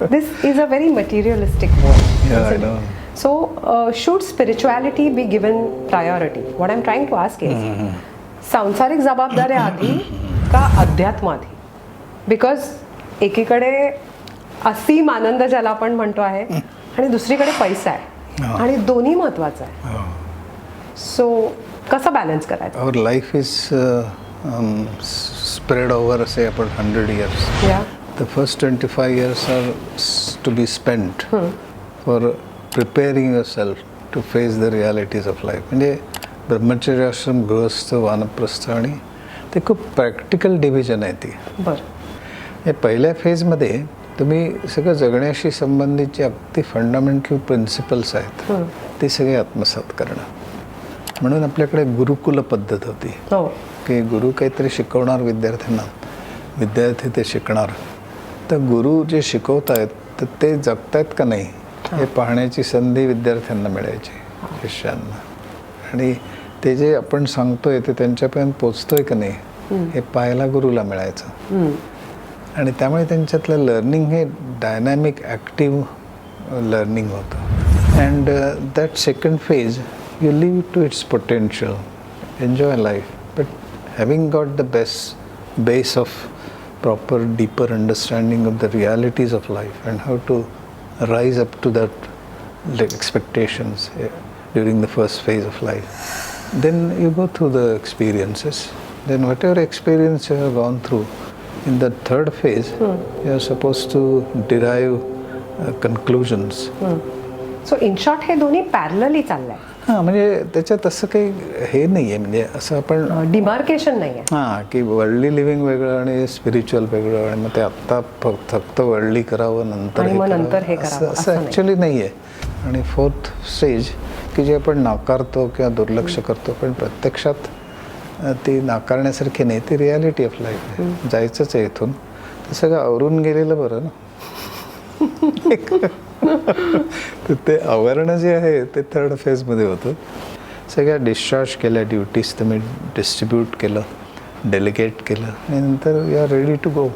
This is a very materialistic world. Yeah, I isn't know. it? So, should spirituality be given priority? What I'm trying to ask is, सांसारिक जबाबदाऱ्या आधी का अध्यात्म आधी? Because एकीकडे असीम आनंद ज्याला आपण म्हणतो आहे आणि दुसरीकडे पैसा आहे आणि दोन्ही महत्वाचं आहे. सो कसं बॅलन्स करायचं? Our life is spread over, say, about 100 years. या The first 25 years are to be spent for preparing yourself to face the realities of life. म्हणजे ब्रह्मचर्य आश्रम, गृहस्थ, वानप्रस्थ आणि ते खूप प्रॅक्टिकल डिव्हिजन आहे ती. बरं. हे पहिल्या फेजमध्ये तुम्ही सगळं जगण्याशी संबंधित जे अगदी फंडामेंटल प्रिन्सिपल्स आहेत ते सगळे आत्मसात करणं. म्हणून आपल्याकडे गुरुकुल पद्धत होती हो. की गुरु काहीतरी शिकवणार विद्यार्थ्यांना, विद्यार्थी ते शिकणार. तर गुरु जे शिकवत आहेत तर ते जगतायत का नाही हे पाहण्याची संधी विद्यार्थ्यांना मिळायची, शिष्यांना. आणि ते जे आपण सांगतोय ते त्यांच्यापर्यंत पोचतोय का नाही हे पाहायला गुरुला मिळायचं. आणि त्यामुळे त्यांच्यातलं लर्निंग हे डायनॅमिक ॲक्टिव्ह लर्निंग होतं. And that second phase you live to its potential, enjoy life, but having got the best base of proper deeper understanding of the realities of life and how to rise up to that expectations during the first phase of life. Then you go through the experiences. Then whatever experience you have gone through, in the third phase you are supposed to derive conclusions. So in short हे दोन्ही parallelly चाललंय. हां, म्हणजे त्याच्यात असं काही हे नाही आहे, म्हणजे असं आपण डिमार्केशन नाही आहे. हां की वर्ल्डली लिव्हिंग वेगळं आणि स्पिरिच्युअल वेगळं आणि मग ते आत्ता फक्त वर्ल्डली करावं नंतर आणि हे मग करावं, नंतर हे करावं, असं असं नाही. ॲक्च्युली नाही आहे. आणि फोर्थ स्टेज की जे आपण नाकारतो किंवा दुर्लक्ष करतो, पण प्रत्यक्षात ती नाकारण्यासारखी नाही, ती रियालिटी ऑफ लाईफ आहे. जायचंच आहे इथून, ते सगळं आवरून गेलेलं बरं ना. तर ते आवरणं जे आहे ते थर्ड फेजमध्ये होतं. सगळ्या डिस्चार्ज केल्या ड्युटीज, तुम्ही डिस्ट्रीब्यूट केलं, डेलिगेट केलं आणि नंतर you are ready to go.